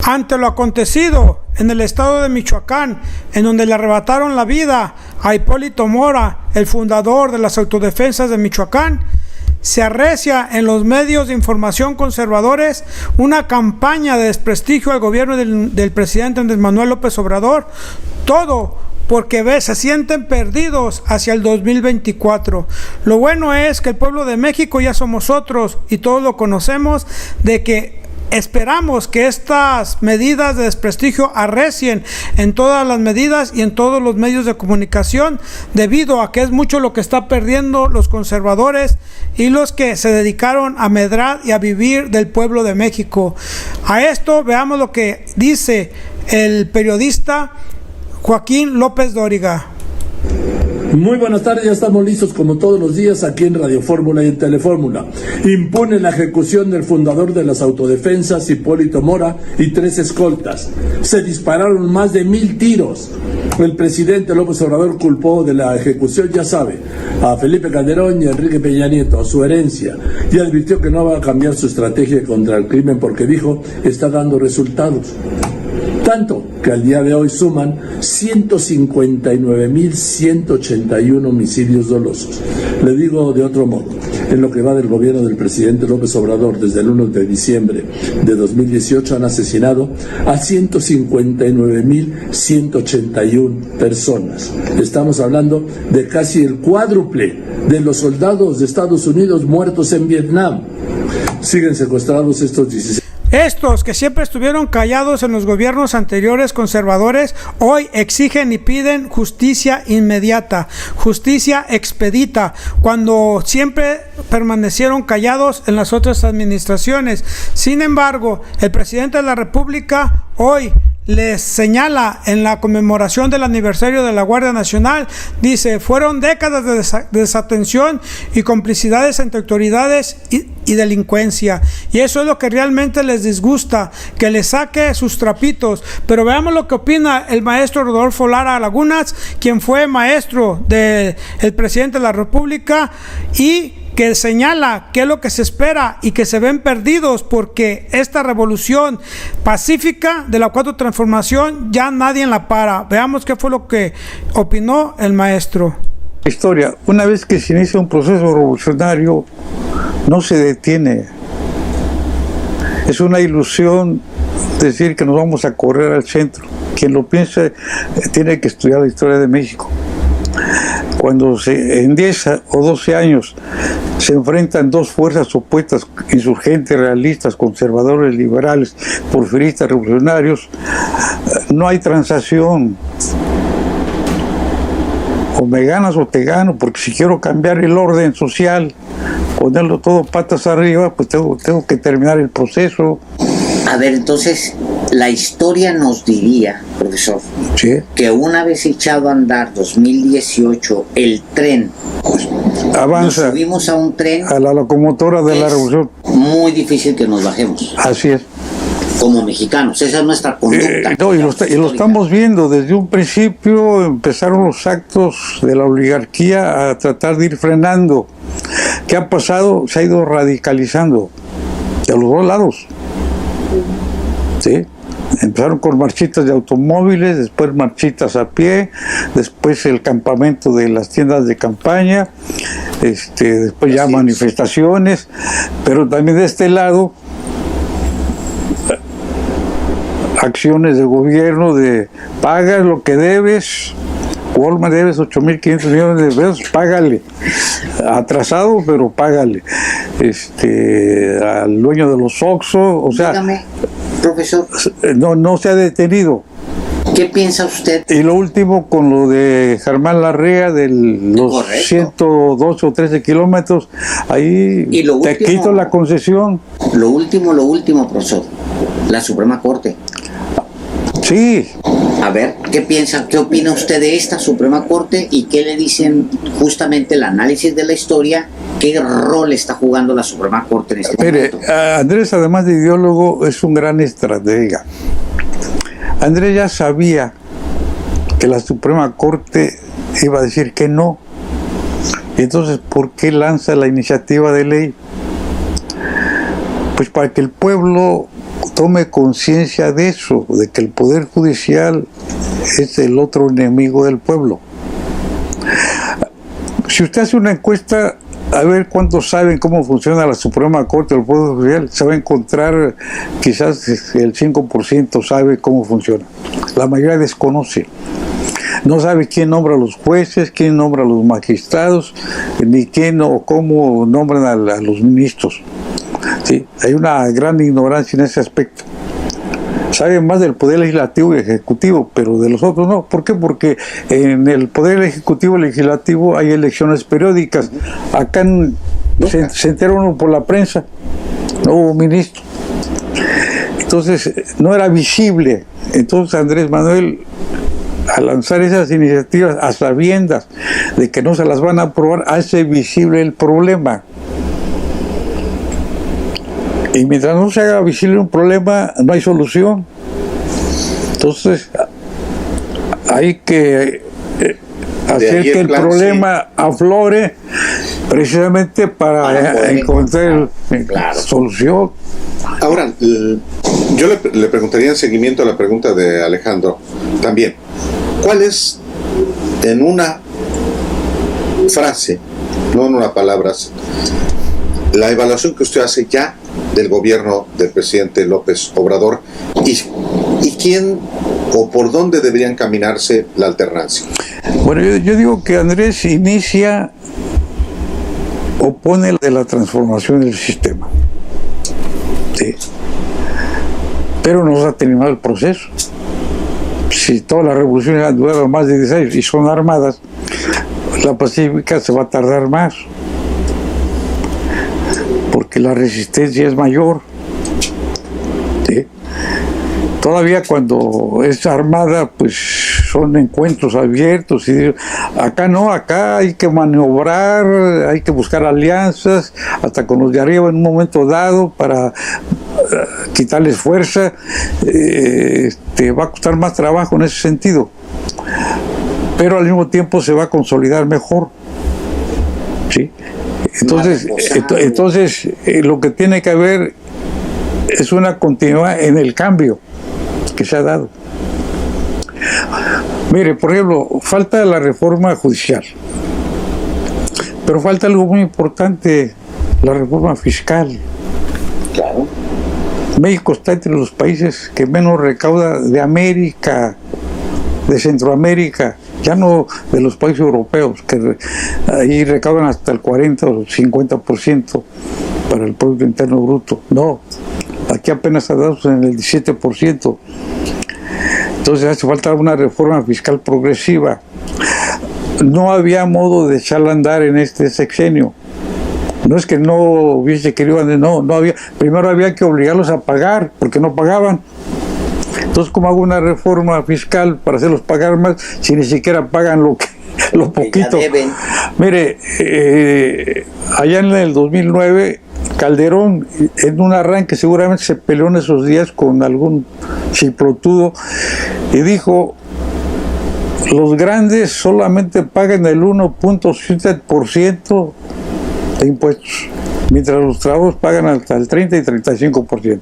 Ante lo acontecido en el estado de Michoacán, en donde le arrebataron la vida a Hipólito Mora, el fundador de las autodefensas de Michoacán, se arrecia en los medios de información conservadores una campaña de desprestigio al gobierno del presidente Andrés Manuel López Obrador, todo porque se sienten perdidos hacia el 2024. Lo bueno es que el pueblo de México ya somos otros y todos lo conocemos, de que esperamos que estas medidas de desprestigio arrecien en todas las medidas y en todos los medios de comunicación, debido a que es mucho lo que está perdiendo los conservadores y los que se dedicaron a medrar y a vivir del pueblo de México. A esto veamos lo que dice el periodista Joaquín López Dóriga. Muy buenas tardes, ya estamos listos como todos los días aquí en Radio Fórmula y en Telefórmula. Impune la ejecución del fundador de las autodefensas, Hipólito Mora, y 3 escoltas. Se dispararon más de 1000 tiros. El presidente López Obrador culpó de la ejecución, ya sabe, a Felipe Calderón y a Enrique Peña Nieto, a su herencia, y advirtió que no va a cambiar su estrategia contra el crimen porque dijo está dando resultados. Tanto que al día de hoy suman 159.181 homicidios dolosos. Le digo de otro modo, en lo que va del gobierno del presidente López Obrador desde el 1 de diciembre de 2018 han asesinado a 159.181 personas. Estamos hablando de casi el cuádruple de los soldados de Estados Unidos muertos en Vietnam. Siguen secuestrados estos 16. Estos que siempre estuvieron callados en los gobiernos anteriores conservadores, hoy exigen y piden justicia inmediata, justicia expedita, cuando siempre permanecieron callados en las otras administraciones. Sin embargo, el presidente de la República hoy les señala en la conmemoración del aniversario de la Guardia Nacional, dice, fueron décadas de desatención y complicidades entre autoridades y delincuencia, y eso es lo que realmente les disgusta, que les saque sus trapitos. Pero veamos lo que opina el maestro Rodolfo Lara Lagunas, quien fue maestro del presidente de la República, y que señala qué es lo que se espera y que se ven perdidos porque esta revolución pacífica de la Cuarta Transformación ya nadie la para. Veamos qué fue lo que opinó el maestro. Historia, una vez que se inicia un proceso revolucionario, no se detiene. Es una ilusión decir que nos vamos a correr al centro. Quien lo piense tiene que estudiar la historia de México. Cuando en 10 o 12 años se enfrentan dos fuerzas opuestas, insurgentes, realistas, conservadores, liberales, porfiristas, revolucionarios, no hay transacción. O me ganas o te gano, porque si quiero cambiar el orden social, ponerlo todo patas arriba, pues tengo que terminar el proceso. A ver, entonces, la historia nos diría, profesor, ¿sí?, que una vez echado a andar 2018 el tren, avanza, nos subimos a un tren, a la locomotora de la revolución, muy difícil que nos bajemos. Así es. Como mexicanos, esa es nuestra conducta. No, y lo estamos viendo desde un principio. Empezaron los actos de la oligarquía a tratar de ir frenando. ¿Qué ha pasado? Se ha ido radicalizando a los dos lados. ¿Sí? Empezaron con marchitas de automóviles, después marchitas a pie, después el campamento de las tiendas de campaña, después ya manifestaciones, pero también de este lado acciones de gobierno de pagas lo que debes. Walmart debes 8.500 millones de pesos, págale. Atrasado, pero págale. Al dueño de los Oxxo, o sea, dígame, profesor, no se ha detenido. ¿Qué piensa usted? Y lo último con lo de Germán Larrea de los Correcto. 112 o 13 kilómetros, ahí y lo te último, quito la concesión. Lo último, profesor, la Suprema Corte. Sí. A ver, ¿qué opina usted de esta Suprema Corte y qué le dicen justamente el análisis de la historia? ¿Qué rol está jugando la Suprema Corte en este momento? Andrés, además de ideólogo, es un gran estratega. Andrés ya sabía que la Suprema Corte iba a decir que no. Entonces, ¿por qué lanza la iniciativa de ley? Pues para que el pueblo tome conciencia de eso, de que el Poder Judicial es el otro enemigo del pueblo. Si usted hace una encuesta a ver cuántos saben cómo funciona la Suprema Corte del Poder Judicial, se va a encontrar quizás el 5% sabe cómo funciona. La mayoría desconoce. No sabe quién nombra a los jueces, quién nombra a los magistrados, ni quién o cómo nombran a los ministros. Sí, hay una gran ignorancia en ese aspecto. Saben más del Poder Legislativo y Ejecutivo, pero de los otros no. ¿Por qué? Porque en el Poder Ejecutivo y Legislativo hay elecciones periódicas. Acá se entera uno por la prensa, no hubo ministro. Entonces, no era visible. Entonces, Andrés Manuel, al lanzar esas iniciativas a sabiendas de que no se las van a aprobar, hace visible el problema. Y mientras no se haga visible un problema, no hay solución. Entonces, hay que hacer que el problema aflore precisamente para encontrar solución. Ahora, yo le preguntaría en seguimiento a la pregunta de Alejandro también. ¿Cuál es, en una frase, no en una palabra, la evaluación que usted hace ya del gobierno del presidente López Obrador y quién o por dónde deberían caminarse la alternancia? Bueno, yo digo que Andrés opone de la transformación del sistema. Sí. Pero no se ha terminado el proceso. Si todas las revoluciones han durado más de 10 años y son armadas, la pacífica se va a tardar más. Porque la resistencia es mayor. ¿Sí? Todavía cuando es armada, pues son encuentros abiertos. Y acá no, acá hay que maniobrar, hay que buscar alianzas, hasta con los de arriba en un momento dado para quitarles fuerza. Va a costar más trabajo en ese sentido. Pero al mismo tiempo se va a consolidar mejor. ¿Sí? Entonces lo que tiene que haber es una continuidad en el cambio que se ha dado. Mire, por ejemplo, falta la reforma judicial, pero falta algo muy importante, la reforma fiscal. Claro. México está entre los países que menos recauda de América, de Centroamérica, ya no de los países europeos, que ahí recaudan hasta el 40 o 50% para el Producto Interno Bruto. No, aquí apenas estamos en el 17%. Entonces hace falta una reforma fiscal progresiva. No había modo de echarla a andar en este sexenio. No es que no hubiese querido, no había. Primero había que obligarlos a pagar, porque no pagaban. Entonces, ¿cómo hago una reforma fiscal para hacerlos pagar más si ni siquiera pagan lo poquito? Mire, allá en el 2009, Calderón, en un arranque, seguramente se peleó en esos días con algún chiplotudo y dijo: los grandes solamente pagan el 1.7% de impuestos, mientras los trabajos pagan hasta el 30 y 35%.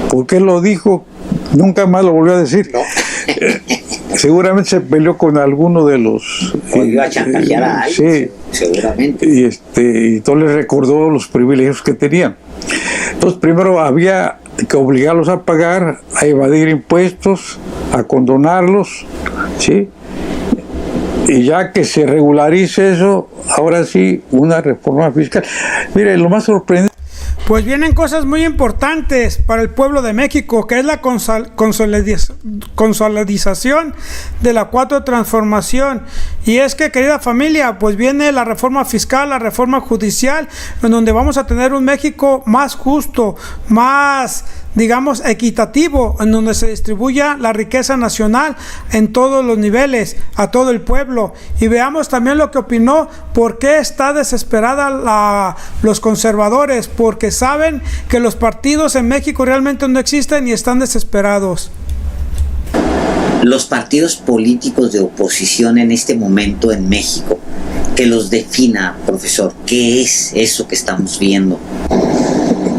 ¿Por qué lo dijo? Nunca más lo volvió a decir. No. Seguramente se peleó con alguno de los... iba a chantajear a alguien, sí, seguramente. Y entonces les recordó los privilegios que tenían. Entonces primero había que obligarlos a pagar, a evadir impuestos, a condonarlos, ¿sí? Y ya que se regularice eso, ahora sí, una reforma fiscal. Mire, lo más sorprendente... Pues vienen cosas muy importantes para el pueblo de México, que es la consolidación de la 4 transformación. Y es que, querida familia, pues viene la reforma fiscal, la reforma judicial, en donde vamos a tener un México más justo, más, digamos, equitativo, en donde se distribuya la riqueza nacional en todos los niveles, a todo el pueblo. Y veamos también lo que opinó, por qué está desesperada los conservadores, porque saben que los partidos en México realmente no existen y están desesperados. Los partidos políticos de oposición en este momento en México, que los defina, profesor, ¿qué es eso que estamos viendo?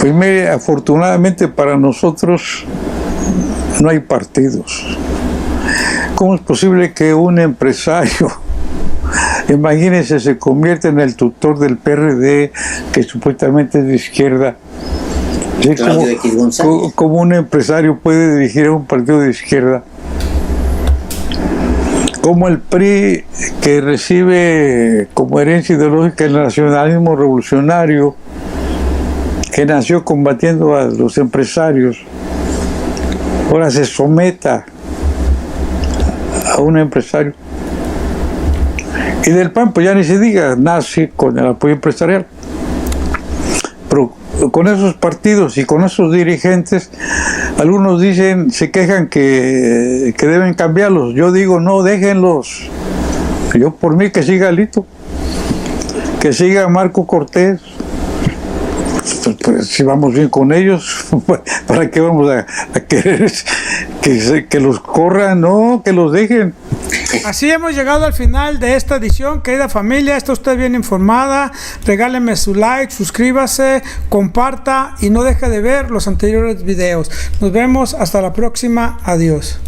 Pues mire, afortunadamente para nosotros no hay partidos. ¿Cómo es posible que un empresario, imagínense, se convierta en el tutor del PRD, que supuestamente es de izquierda? ¿Sí? Claudio X González. ¿Cómo un empresario puede dirigir a un partido de izquierda? Como el PRI, que recibe como herencia ideológica el nacionalismo revolucionario, que nació combatiendo a los empresarios, ahora se someta a un empresario. Y del PAN, pues ya ni se diga, nace con el apoyo empresarial. Pero con esos partidos y con esos dirigentes, algunos dicen, se quejan que deben cambiarlos. Yo digo, no, déjenlos. Yo por mí que siga Alito, que siga Marco Cortés. Pues si vamos bien con ellos, ¿para qué vamos a querer que los corran? No, que los dejen. Así hemos llegado al final de esta edición, querida familia. Está usted bien informada. Regáleme su like, suscríbase, comparta y no deje de ver los anteriores videos. Nos vemos hasta la próxima. Adiós.